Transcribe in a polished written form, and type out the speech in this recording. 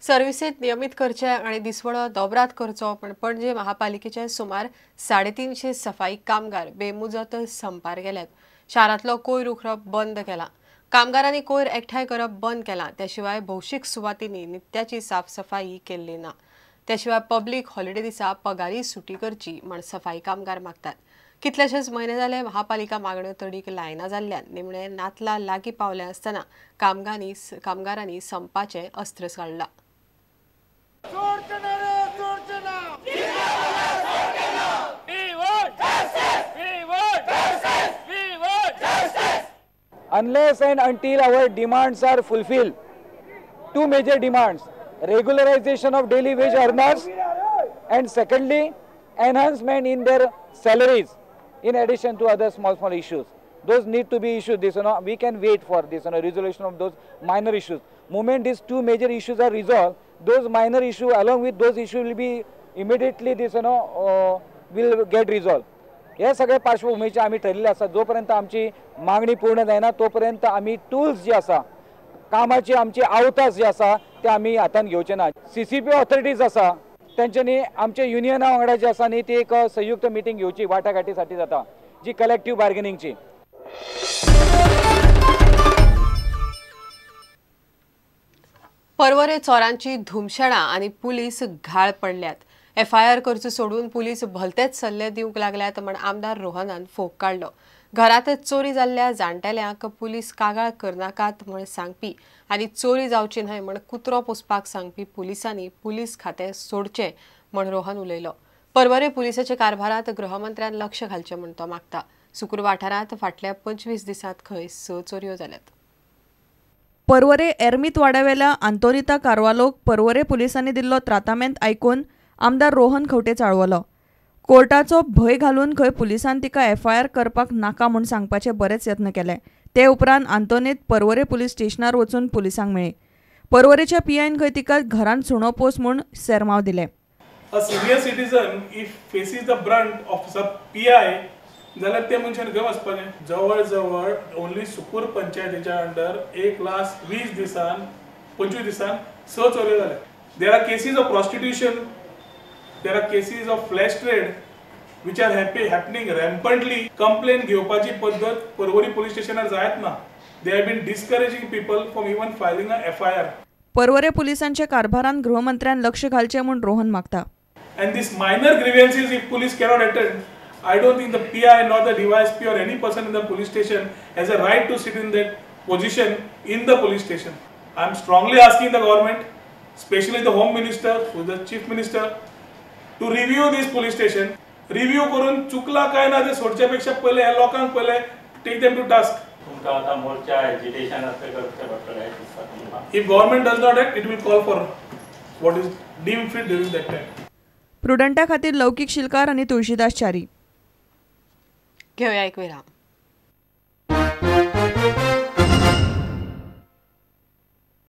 सर्व्हिसेत नियमित करचे आणि दिसवडो दोबरात करचो पण पणजे महापालिकेचे सुमार 350 सफाई कामगार बेमुजत संपार गेल्यात। शारांतलो कोयर उखरप बंद केला। कामगारांनी कोयर एकठांय करप बंद केला। त्याशिवाय भौशीक सुवातींनी नित्याची साफसफाई केल्ली ना। त्याशिवाय पब्लिक हॉलिडे दिसा पगारी सुटी करची म्हण सफाई कामगार मागतात। कितलेशेच महिने जाले महापालिका मागण्यो तडीक लायना जाल्ल्यान निमणे नातला लागी पावले असताना कामगारांनी संपाचे अस्त्र काढला। Unless and until our demands are fulfilled, two major demands: regularization of daily wage earners, and secondly, enhancement in their salaries, in addition to other small issues. Those need to be issued. We can wait for this resolution of those minor issues. Moment these two major issues are resolved, those minor issues along with those issues will be immediately will get resolved. या सगळ्या पार्श्वभूमीचे आम्ही ठरलेले आसा जोपर्यंत आमची मागणी पूर्ण जायना तोपर्यंत आम्ही टूल्स जे आसा कामाची आमची आवतास जे आसा ते आम्ही हातान घेवचे ना। सीसीपी ऑथॉरिटीज आसा त्यांच्यानी आमच्या युनियना वांगडा जे आसा न्ही ती एक संयुक्त मीटिंग घेवची वाटाघाटीसाठी जाता जी कलेक्टिव्ह बार्गेनिंगची। परवरे चोरांची धुमशेणा आणि पुलीस घाळ पडल्यात। FIR करचो सोडून पुलीस भलतेच सल्ले दिवंक लागल्यात म्हण आमदार रोहनान फोग काढलो। घरात चोरी जाल्ल्या जाणटेल्यांक पुलीस कागाळ करनाकात म्हण सांगपी आनी चोरी जावची न्हय म्हण कुत्रो पोसपाक सांगपी पुलिसांनी पुलीस खातें सोडचें म्हण रोहन उलयलो। परवरे पुलिसाच्या कारभारात गृहमंत्र्यान लक्ष घालचें म्हण तो मागता। सुकूर वाठारांत फाटल्या 25 दिसांत खंय 6 चोरयो जाल्यात। परवरे एरमीत वाड्यावेल्या आंतोनिता कारवालोक परवरे पुलिसांनी दिल्लो त्रातामेंत आयकून आमदार रोहन खंवटे चाळवलो। कोर्टाचो भंय घालून खंय पुलिसान तिका FIR करपाक नाका म्हूण सांगपाचे बरेच यत्न केले। ते उपरांत आंतोनीत परवरे पुलीस स्टेशनार वचून पुलिसांक मेळ्ळी। परवरेच्या PIन खंय तिका घरांत सुणो पोस म्हूण सेरमाव दिले। A senior citizen if faces the brunt of some PI जाल्यार ते मनशान खंय वचपाचें। जवळ जवळ ओन्ली सुकूर पंचायतीच्या अंडर 1,20,000 दिसान 25 दिसान 6 चोऱ्यो जाल्या। There are cases of prostitution, there are cases of flesh trade which are happening rampantly. Complaint घेवपाची पद्धत परवरी police stationar जायत ना। They have been discouraging people from even filing a FIR. परवरे पुलिसांच्या कारभारान गृहमंत्र्यान लक्ष घालचे म्हूण रोहन मागता। And these minor grievances if police cannot attend, I don't think the PI nor the DYSP or any person in the police station has a right to sit in that position in the police station. I am strongly asking the government, especially the Home Minister, who is the Chief Minister, to review this police station. Review करून चुकला काय ना ते सोडच्यापेक्षा पहिले या लोकांक पहिले take them to task. तुमका आता मोर्चा agitation असते करते पडले। If government does not act, it will call for what is deemed fit during that time. प्रुडंटा खातीर लौकिक शिलकार आणि तुळशीदास च्यारी। घेऊया एक विराम।